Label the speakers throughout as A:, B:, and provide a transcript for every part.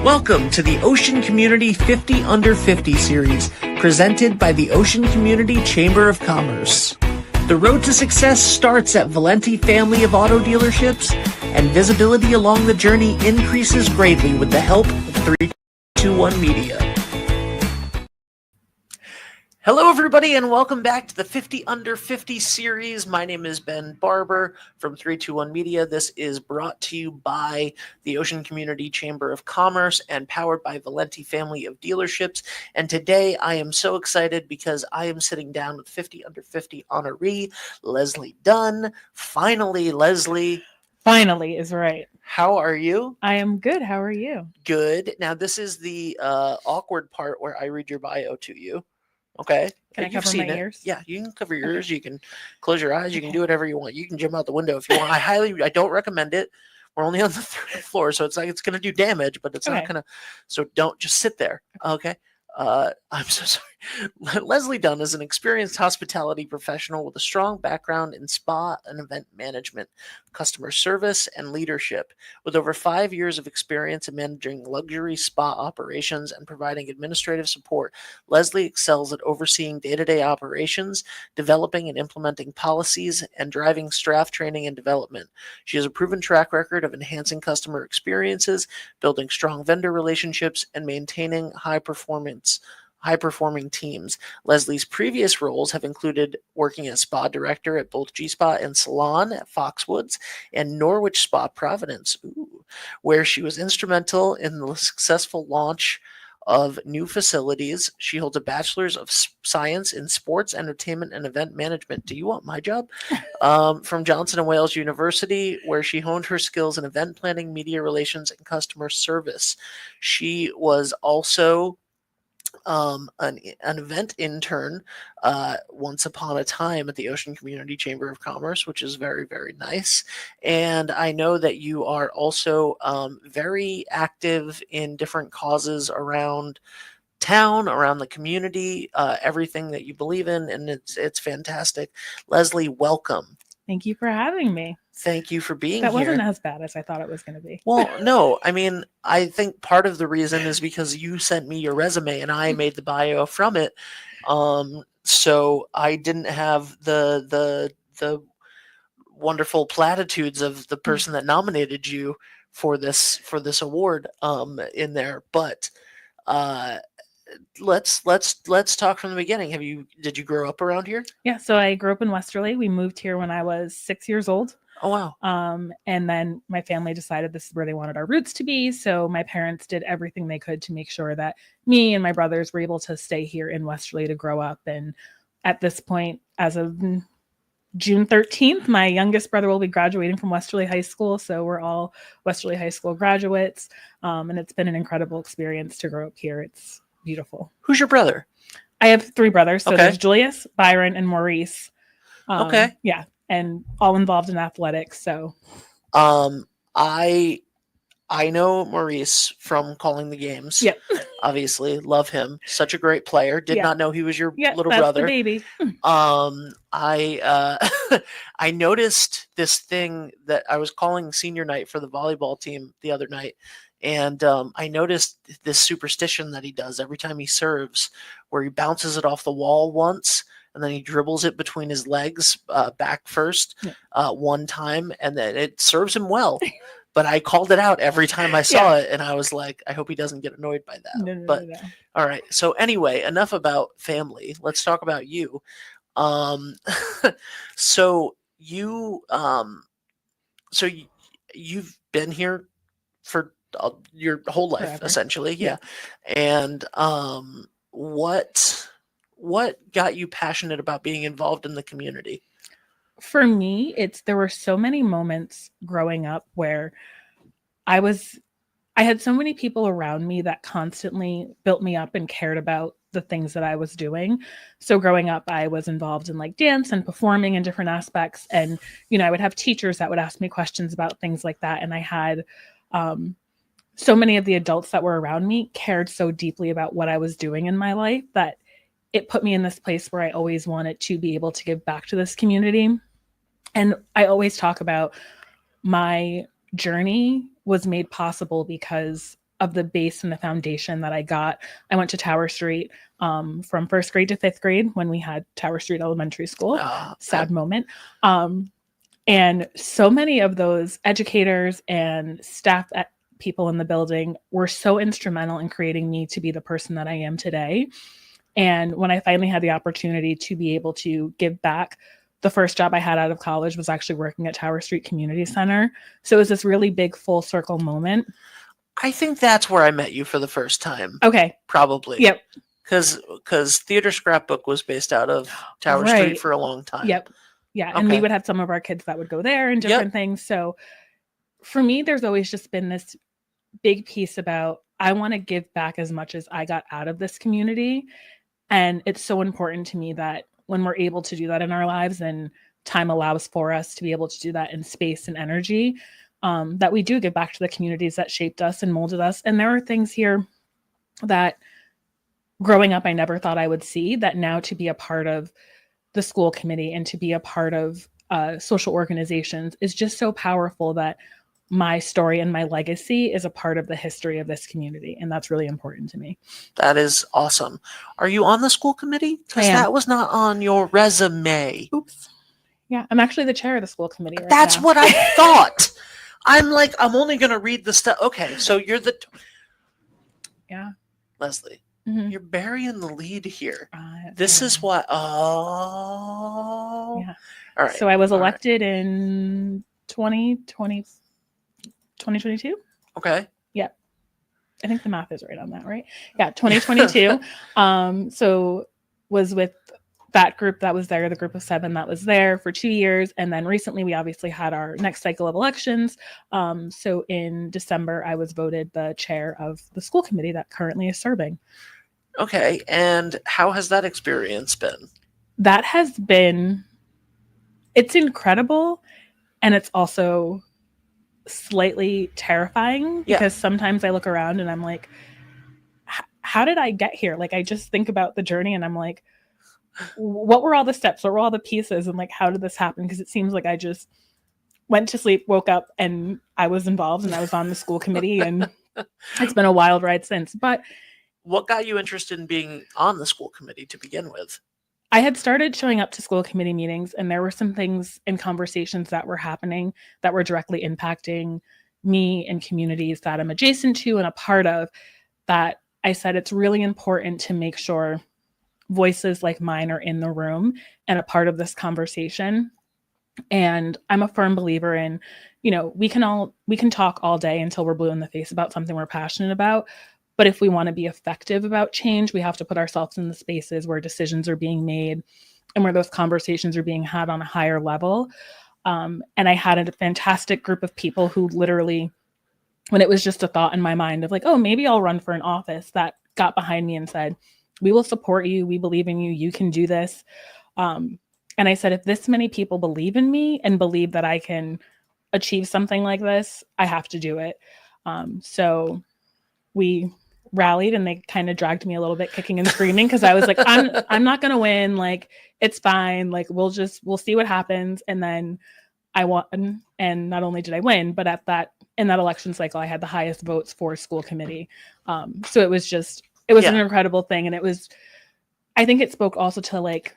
A: Welcome to the Ocean Community 50 Under 50 series, presented by the Ocean Community Chamber of Commerce. The road to success starts at Valenti family of auto dealerships, and visibility along the journey increases greatly with the help of 321 Media. Hello, everybody, and welcome back to the 50 Under 50 series. My name is Ben Barber from 321 Media. This is brought to you by the Ocean Community Chamber of Commerce and powered by Valenti family of dealerships. And today I am so excited because I am sitting down with 50 Under 50 honoree, Leslie Dunn. Finally, Leslie.
B: Finally is right.
A: How are you?
B: I am good. How are you?
A: Good. Now, this is the awkward part where I read your bio to you. Okay.
B: Can I cover my ears?
A: Yeah, you can cover your ears. You can close your eyes. You can do whatever you want. You can jump out the window if you want. I don't recommend it. We're only on the third floor, so it's like it's going to do damage, but it's not going to. So don't just sit there. Okay. I'm so sorry. Leslie Dunn is an experienced hospitality professional with a strong background in spa and event management, customer service, and leadership. With over 5 years of experience in managing luxury spa operations and providing administrative support, Leslie excels at overseeing day-to-day operations, developing and implementing policies, and driving staff training and development. She has a proven track record of enhancing customer experiences, building strong vendor relationships, and maintaining high-performing teams. Leslie's previous roles have included working as spa director at both G-Spa and Salon at Foxwoods and Norwich Spa Providence, where she was instrumental in the successful launch of new facilities. She holds a bachelor's of science in sports, entertainment, and event management. Do you want my job? From Johnson & Wales University, where she honed her skills in event planning, media relations, and customer service. She was also an event intern once upon a time at the Ocean Community Chamber of Commerce, which is very, very nice. And I know that you are also very active in different causes around town, around the community, everything that you believe in, and it's fantastic. Leslie, welcome.
B: Thank you for having me.
A: Thank you for being
B: here. That wasn't
A: as
B: bad as I thought it was going to be.
A: Well, no, I mean, I think part of the reason is because you sent me your resume and I made the bio from it. So I didn't have the wonderful platitudes of the person that nominated you for this award in there. But let's talk from the beginning. Did you grow up around here?
B: Yeah, so I grew up in Westerly. We moved here when I was 6 years old.
A: Oh, wow.
B: And then my family decided this is where they wanted our roots to be. So my parents did everything they could to make sure that me and my brothers were able to stay here in Westerly to grow up. And at this point, as of June 13th, my youngest brother will be graduating from Westerly High School. So we're all Westerly High School graduates. And it's been an incredible experience to grow up here. It's beautiful.
A: Who's your brother?
B: I have 3 brothers. So there's Julius, Byron, and Maurice. Yeah. And all involved in athletics. So
A: I know Maurice from calling the games.
B: Yep.
A: Obviously, love him. Such a great player. Did not know he was your little brother.
B: The baby.
A: I I noticed this thing that I was calling senior night for the volleyball team the other night. And I noticed this superstition that he does every time he serves, where he bounces it off the wall once, and then he dribbles it between his legs back first one time, and then it serves him well. But I called it out every time I saw it, and I was like, I hope he doesn't get annoyed by that. No. All right. So anyway, enough about family. Let's talk about you. So you've been here for your whole life, forever. Essentially. Yeah. And what got you passionate about being involved in the community?
B: For me, there were so many moments growing up where I had so many people around me that constantly built me up and cared about the things that I was doing. So growing up, I was involved in like dance and performing in different aspects. And, I would have teachers that would ask me questions about things like that. And I had so many of the adults that were around me cared so deeply about what I was doing in my life that it put me in this place where I always wanted to be able to give back to this community. And I always talk about my journey was made possible because of the base and the foundation that I got. I went to Tower Street from first grade to fifth grade when we had Tower Street Elementary School. Sad moment. And so many of those educators and staff people in the building were so instrumental in creating me to be the person that I am today. And when I finally had the opportunity to be able to give back, the first job I had out of college was actually working at Tower Street Community Center. So it was this really big full circle moment.
A: I think that's where I met you for the first time.
B: Okay.
A: Probably.
B: Yep.
A: Because Theater Scrapbook was based out of Tower Street for a long time.
B: Yep. Yeah. Okay. And we would have some of our kids that would go there and different things. So for me, there's always just been this big piece about I want to give back as much as I got out of this community. And it's so important to me that when we're able to do that in our lives and time allows for us to be able to do that in space and energy, that we do give back to the communities that shaped us and molded us. And there are things here that growing up, I never thought I would see, that now to be a part of the school committee and to be a part of social organizations is just so powerful that my story and my legacy is a part of the history of this community. And that's really important to me.
A: That is awesome. Are you on the school committee? Because that was not on your resume.
B: Oops. Yeah, I'm actually the chair of the school committee right
A: That's
B: now.
A: what I thought. I'm like, I'm only going to read the stuff. Okay, so you're the...
B: Yeah.
A: Leslie, you're burying the lead here. This is what... Oh.
B: Yeah.
A: All right.
B: So I was elected in 2022.
A: Okay.
B: Yeah. I think the math is right on that, right? Yeah, 2022. So was with that group that was there, the group of 7 that was there for 2 years. And then recently we obviously had our next cycle of elections. So in December, I was voted the chair of the school committee that currently is serving.
A: Okay. And how has that experience been?
B: That has been, it's incredible. And it's also slightly terrifying because sometimes I look around and I'm like, how did I get here? Like, I just think about the journey and I'm like, what were all the steps? What were all the pieces? And like, how did this happen? Because it seems like I just went to sleep, woke up, and I was involved and I was on the school committee, and it's been a wild ride since. But
A: what got you interested in being on the school committee to begin with?
B: I had started showing up to school committee meetings, and there were some things and conversations that were happening that were directly impacting me and communities that I'm adjacent to and a part of, that I said it's really important to make sure voices like mine are in the room and a part of this conversation. And I'm a firm believer in, we can talk all day until we're blue in the face about something we're passionate about. But if we want to be effective about change, we have to put ourselves in the spaces where decisions are being made and where those conversations are being had on a higher level. And I had a fantastic group of people who literally, when it was just a thought in my mind of like, oh, maybe I'll run for an office, that got behind me and said, we will support you. We believe in you. You can do this. And I said, if this many people believe in me and believe that I can achieve something like this, I have to do it. So we rallied and they kind of dragged me a little bit kicking and screaming because I was like, I'm not going to win. Like, it's fine. Like, we'll see what happens. And then I won. And not only did I win, but in that election cycle, I had the highest votes for school committee. So it was an incredible thing. And I think it spoke also to like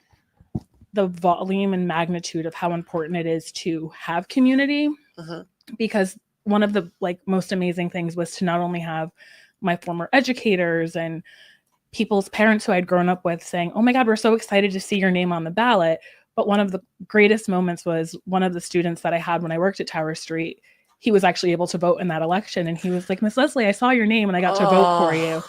B: the volume and magnitude of how important it is to have community, because one of the like most amazing things was to not only have my former educators and people's parents who I'd grown up with saying, oh my God, we're so excited to see your name on the ballot. But one of the greatest moments was one of the students that I had when I worked at Tower Street. He was actually able to vote in that election. And he was like, Miss Leslie, I saw your name and I got to vote for you.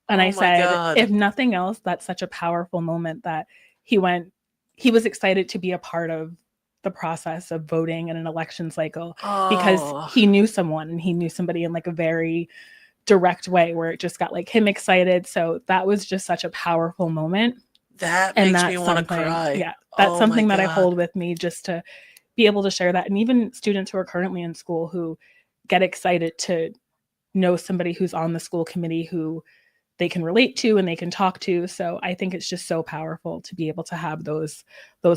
B: And I said, if nothing else, that's such a powerful moment that he was excited to be a part of the process of voting in an election cycle because he knew someone and he knew somebody in like a very direct way where it just got like him excited. So that was just such a powerful moment.
A: That makes me want to cry.
B: Yeah. That's something that I hold with me just to be able to share that. And even students who are currently in school who get excited to know somebody who's on the school committee who they can relate to and they can talk to. So I think it's just so powerful to be able to have those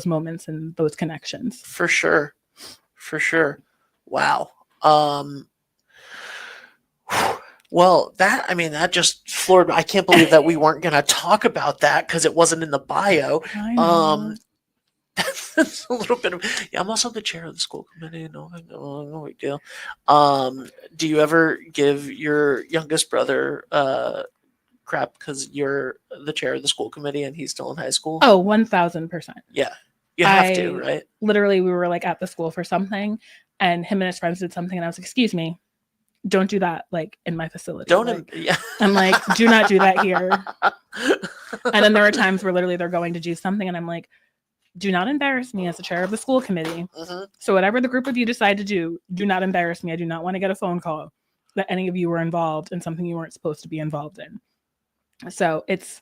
B: moments and those connections.
A: For sure. For sure. Wow. Well, that just floored me. I can't believe that we weren't going to talk about that because it wasn't in the bio.
B: I know.
A: That's a little bit of, yeah, I'm also the chair of the school committee. No big deal. Do you ever give your youngest brother crap because you're the chair of the school committee and he's still in high school?
B: Oh, 1000%.
A: Yeah, you have to, right?
B: Literally, we were like at the school for something, and him and his friends did something, and I was like, "Excuse me, don't do that like in my facility."
A: Don't,
B: yeah. I'm like, do not do that here. And then there are times where literally they're going to do something, and I'm like, do not embarrass me as the chair of the school committee. Mm-hmm. So whatever the group of you decide to do not embarrass me. I do not want to get a phone call that any of you were involved in something you weren't supposed to be involved in. So it's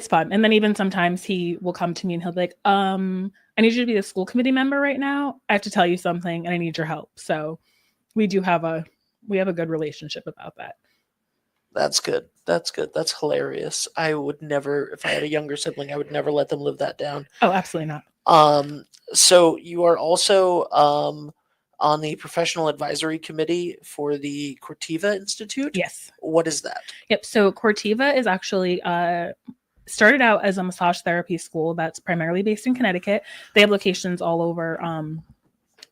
B: fun. And then even sometimes he will come to me and he'll be like, I need you to be the school committee member right now. I have to tell you something and I need your help. So we have a good relationship about that.
A: That's good. That's hilarious. I would never, if I had a younger sibling, I would never let them live that down.
B: Oh, absolutely not.
A: So you are also on the professional advisory committee for the Cortiva Institute?
B: Yes.
A: What is that?
B: Yep. So Cortiva is actually started out as a massage therapy school that's primarily based in Connecticut. They have locations all over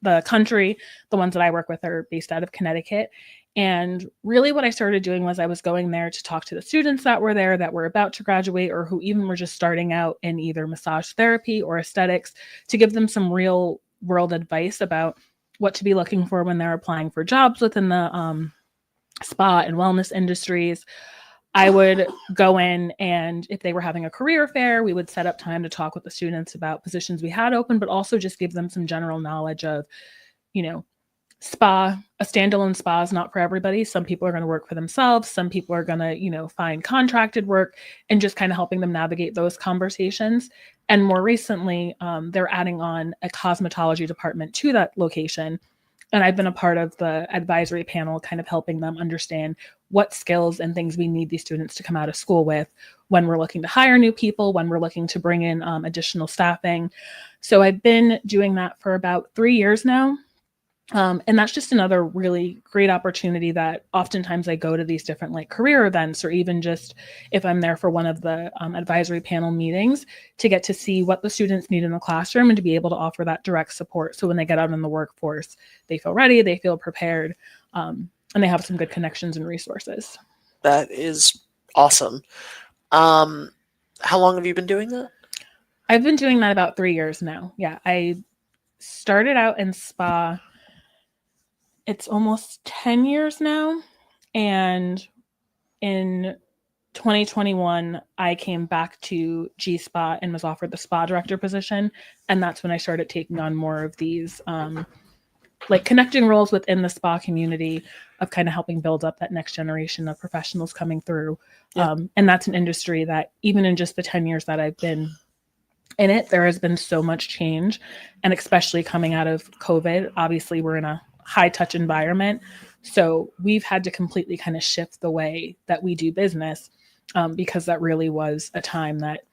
B: the country. The ones that I work with are based out of Connecticut. And really what I started doing was I was going there to talk to the students that were there that were about to graduate or who even were just starting out in either massage therapy or aesthetics to give them some real world advice about what to be looking for when they're applying for jobs within the spa and wellness industries. I would go in and if they were having a career fair, we would set up time to talk with the students about positions we had open, but also just give them some general knowledge of, spa. A standalone spa is not for everybody. Some people are going to work for themselves. Some people are going to, find contracted work and just kind of helping them navigate those conversations. And more recently, they're adding on a cosmetology department to that location. And I've been a part of the advisory panel, kind of helping them understand what skills and things we need these students to come out of school with when we're looking to hire new people, when we're looking to bring in additional staffing. So I've been doing that for about 3 years now. And that's just another really great opportunity that oftentimes I go to these different career events, or even just if I'm there for one of the advisory panel meetings, to get to see what the students need in the classroom and to be able to offer that direct support. So when they get out in the workforce, they feel ready, they feel prepared, and they have some good connections and resources.
A: That is awesome. How long have you been doing that?
B: I've been doing that about 3 years now. Yeah, I started out in spa. It's almost 10 years now. And in 2021, I came back to G Spa and was offered the spa director position. And that's when I started taking on more of these connecting roles within the spa community of kind of helping build up that next generation of professionals coming through. Yeah. And that's an industry that even in just the 10 years that I've been in it, there has been so much change. And especially coming out of COVID, obviously we're in a high touch environment. So we've had to completely kind of shift the way that we do business because that really was a time that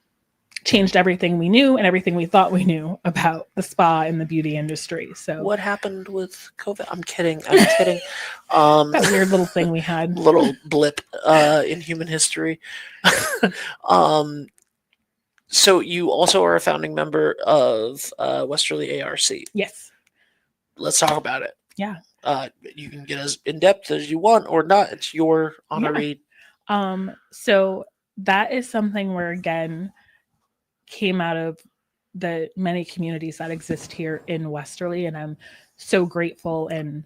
B: changed everything we knew and everything we thought we knew about the spa and the beauty industry. So
A: what happened with COVID? I'm kidding.
B: That weird little thing we had.
A: Little blip in human history. So you also are a founding member of Westerly ARC.
B: Yes.
A: Let's talk about it.
B: Yeah.
A: You can get as in-depth as you want or not. It's your honoree.
B: Yeah. So that is something where, again, came out of the many communities that exist here in Westerly. And I'm so grateful and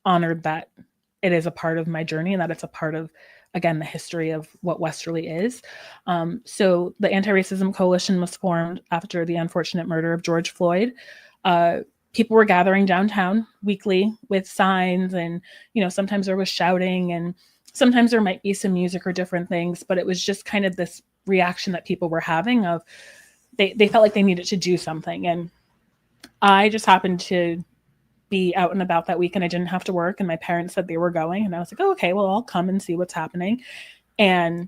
B: honored that it is a part of my journey and that it's a part of, again, the history of what Westerly is. So the Anti-Racism Coalition was formed after the unfortunate murder of George Floyd. People were gathering downtown weekly with signs and, sometimes there was shouting and sometimes there might be some music or different things, but it was just kind of this reaction that people were having of they felt like they needed to do something. And I just happened to be out and about that week and I didn't have to work and my parents said they were going and I was like, oh, okay, well, I'll come and see what's happening. And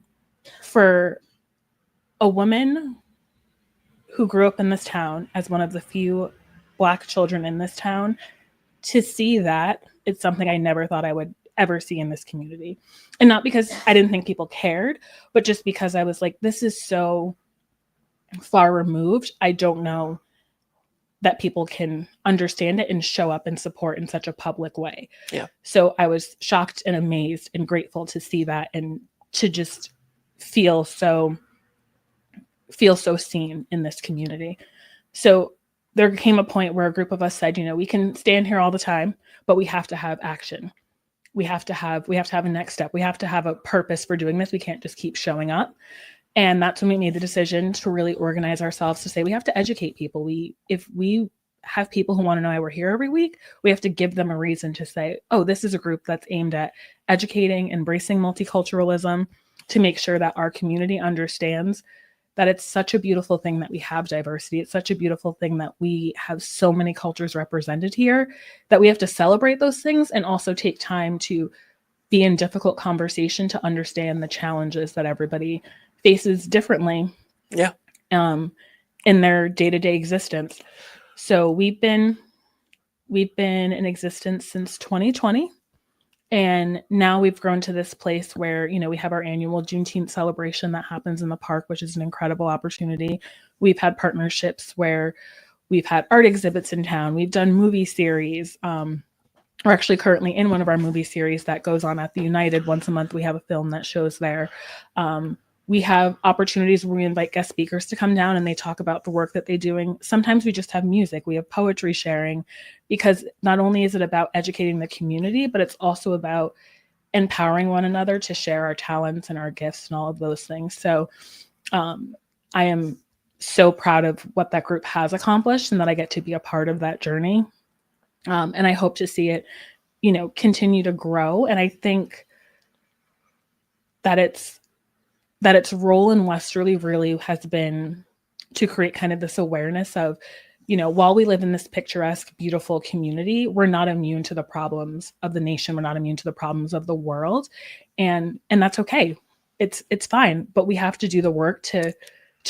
B: for a woman who grew up in this town as one of the few Black children in this town, to see that, it's something I never thought I would ever see in this community. And not because I didn't think people cared, but just because I was like, this is so far removed. I don't know that people can understand it and show up and support in such a public way.
A: Yeah.
B: So I was shocked and amazed and grateful to see that and to just feel so seen in this community. So there came a point where a group of us said, we can stand here all the time, but we have to have action. We have to have a next step. We have to have a purpose for doing this. We can't just keep showing up. And that's when we made the decision to really organize ourselves to say we have to educate people. If we have people who want to know why we're here every week, we have to give them a reason to say, oh, this is a group that's aimed at educating, embracing multiculturalism, to make sure that our community understands that it's such a beautiful thing that we have diversity. It's such a beautiful thing that we have so many cultures represented here, that we have to celebrate those things and also take time to be in difficult conversation to understand the challenges that everybody faces differently.
A: Yeah.
B: In their day-to-day existence. So we've been in existence since 2020. And now we've grown to this place where, we have our annual Juneteenth celebration that happens in the park, which is an incredible opportunity. We've had partnerships where we've had art exhibits in town. We've done movie series. We're actually currently in one of our movie series that goes on at the United once a month. We have a film that shows there. We have opportunities where we invite guest speakers to come down and they talk about the work that they're doing. Sometimes we just have music. We have poetry sharing, because not only is it about educating the community, but it's also about empowering one another to share our talents and our gifts and all of those things. So I am so proud of what that group has accomplished and that I get to be a part of that journey. And I hope to see it, continue to grow. And I think that its role in Westerly really has been to create kind of this awareness of, while we live in this picturesque, beautiful community, we're not immune to the problems of the nation. We're not immune to the problems of the world. And that's okay. It's fine, but we have to do the work to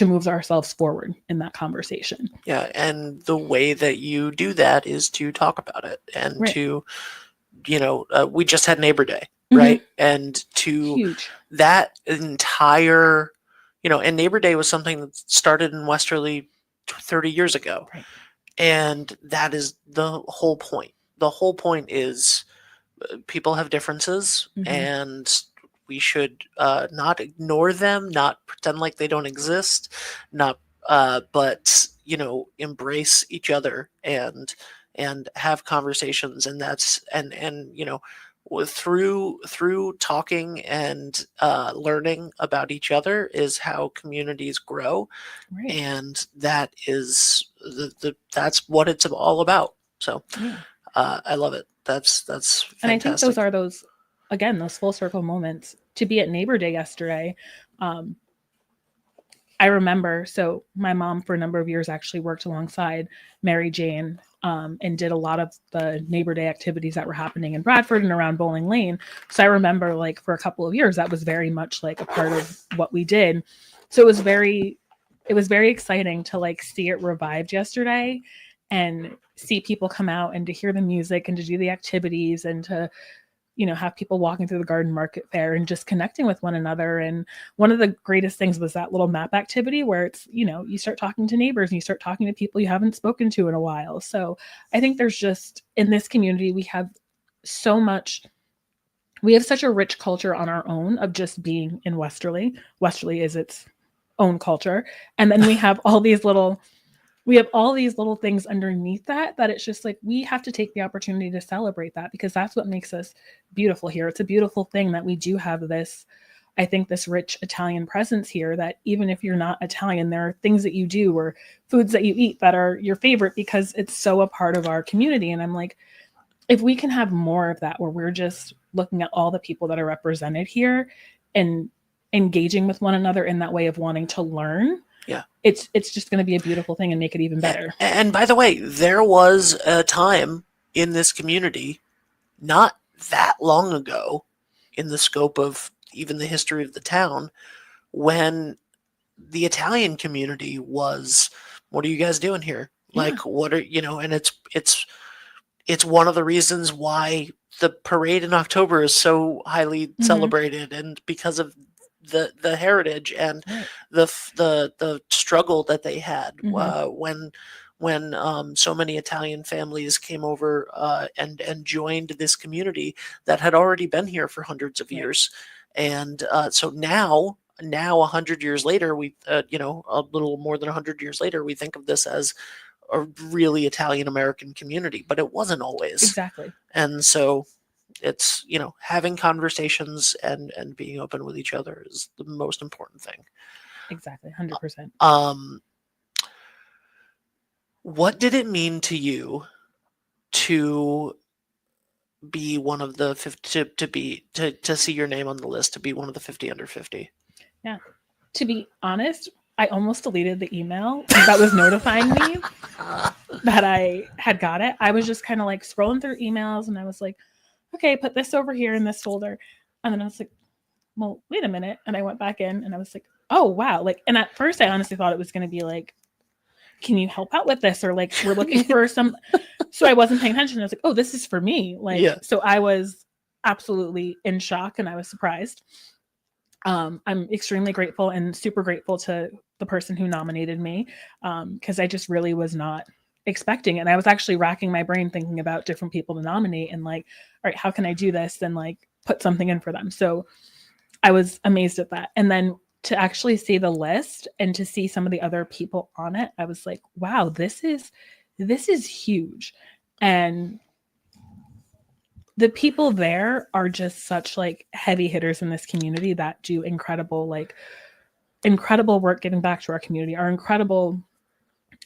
B: move ourselves forward in that conversation.
A: Yeah. And the way that you do that is to talk about it and
B: right.
A: to, we just had Neighbor Day. Right. And to
B: Huge.
A: That entire, and Neighbor Day was something that started in Westerly 30 years ago.
B: Right.
A: And that is the whole point. The whole point is people have differences and we should not ignore them, not pretend like they don't exist, but, embrace each other and have conversations. And that's, through talking and learning about each other is how communities grow.
B: Right.
A: And that is that's what it's all about. So I love it. That's fantastic.
B: And I think those are those full circle moments. To be at Neighbor Day yesterday, I remember, so my mom for a number of years actually worked alongside Mary Jane and did a lot of the Neighbor Day activities that were happening in Bradford and around Bowling Lane. So I remember for a couple of years, that was very much a part of what we did. So it was very exciting to see it revived yesterday and see people come out and to hear the music and to do the activities and to, have people walking through the garden market fair and just connecting with one another. And one of the greatest things was that little map activity where it's, you start talking to neighbors and you start talking to people you haven't spoken to in a while. So I think there's just, in this community, we have such a rich culture on our own of just being in Westerly. Westerly is its own culture. And then we have all these little things underneath that it's just we have to take the opportunity to celebrate that, because that's what makes us beautiful here. It's a beautiful thing that we do have this rich Italian presence here, that even if you're not Italian, there are things that you do or foods that you eat that are your favorite because it's so a part of our community. And I'm if we can have more of that, where we're just looking at all the people that are represented here and engaging with one another in that way of wanting to learn, it's just going to be a beautiful thing and make it even better.
A: And by the way, there was a time in this community not that long ago, in the scope of even the history of the town, when the Italian community was, what are you guys doing here? What are, and it's one of the reasons why the parade in October is so highly celebrated, and because of the heritage and the struggle that they had when so many Italian families came over and joined this community that had already been here for hundreds of years. And so now 100 years later, we a little more than 100 years later, we think of this as a really Italian American community, but it wasn't always.
B: Exactly.
A: And so it's, having conversations and being open with each other is the most important thing.
B: Exactly. 100%.
A: What did it mean to you to be one of the 50, to see your name on the list, to be one of the 50 under 50?
B: Yeah. To be honest, I almost deleted the email that was notifying me that I had got it. I was just kind of like scrolling through emails, and I was like, okay, put this over here in this folder. And then I was like, well, wait a minute. And I went back in, and I was like, oh, wow. Like, and at first I honestly thought it was going to be like, can you help out with this? Or like, we're looking for some. So I wasn't paying attention. I was like, oh, this is for me. Like, So I was absolutely in shock, and I was surprised. I'm extremely grateful and super grateful to the person who nominated me, because I just really was not expecting it. And I was actually racking my brain thinking about different people to nominate and like, all right, how can I do this and like put something in for them? So I was amazed at that. And then to actually see the list and to see some of the other people on it, I was like, wow, this is huge. And the people there are just such like heavy hitters in this community that do incredible work giving back to our community, are incredible.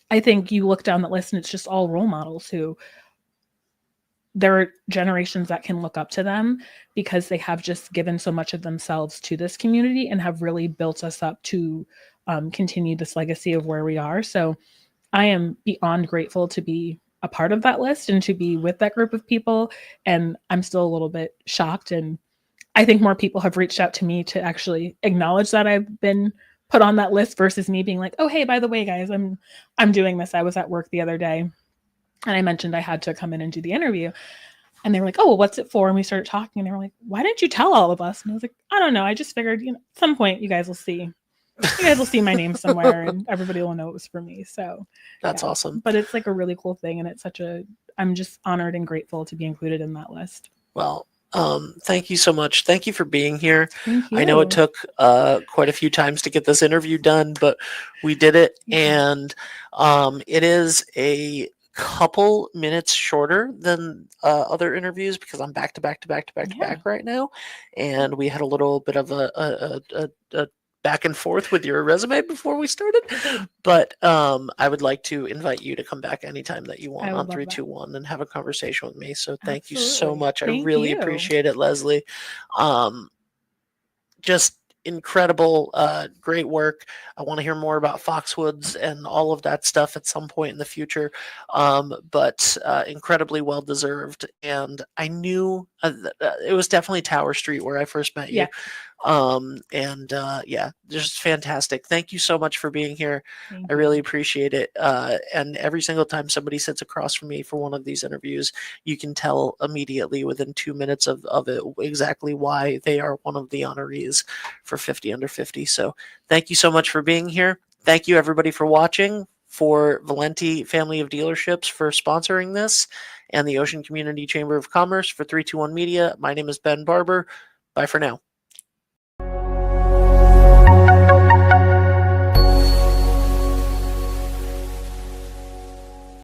B: I think you look down that list and it's just all role models who there are generations that can look up to them because they have just given so much of themselves to this community and have really built us up to continue this legacy of where we are. So I am beyond grateful to be a part of that list and to be with that group of people. And I'm still a little bit shocked. And I think more people have reached out to me to actually acknowledge that I've been put on that list versus me being like, oh, hey, by the way, guys, I'm doing this. I was at work the other day and I mentioned I had to come in and do the interview. And they were like, oh, well, what's it for? And we started talking and they were like, why didn't you tell all of us? And I was like, I don't know. I just figured, at some point you guys will see my name somewhere and everybody will know it was for me. So
A: that's awesome.
B: But it's like a really cool thing. And it's I'm just honored and grateful to be included in that list.
A: Well, thank you so much. Thank you for being here.
B: Thank you.
A: I know it took quite a few times to get this interview done, but we did it. And it is a couple minutes shorter than other interviews because I'm back to back right now. And we had a little bit of a back and forth with your resume before we started. But I would like to invite you to come back anytime that you want on 321 and have a conversation with me. So thank you so much. I really appreciate it, Leslie. Just incredible, great work. I want to hear more about Foxwoods and all of that stuff at some point in the future. But incredibly well deserved. And I knew it was definitely Tower Street where I first met you. Just fantastic. Thank you so much for being here. I really appreciate it. And every single time somebody sits across from me for one of these interviews, you can tell immediately within 2 minutes of it exactly why they are one of the honorees for 50 under 50. So thank you so much for being here. Thank you everybody for watching, for Valenti Family of Dealerships for sponsoring this, and the Ocean Community Chamber of Commerce for 321 Media. My name is Ben Barber. Bye for now.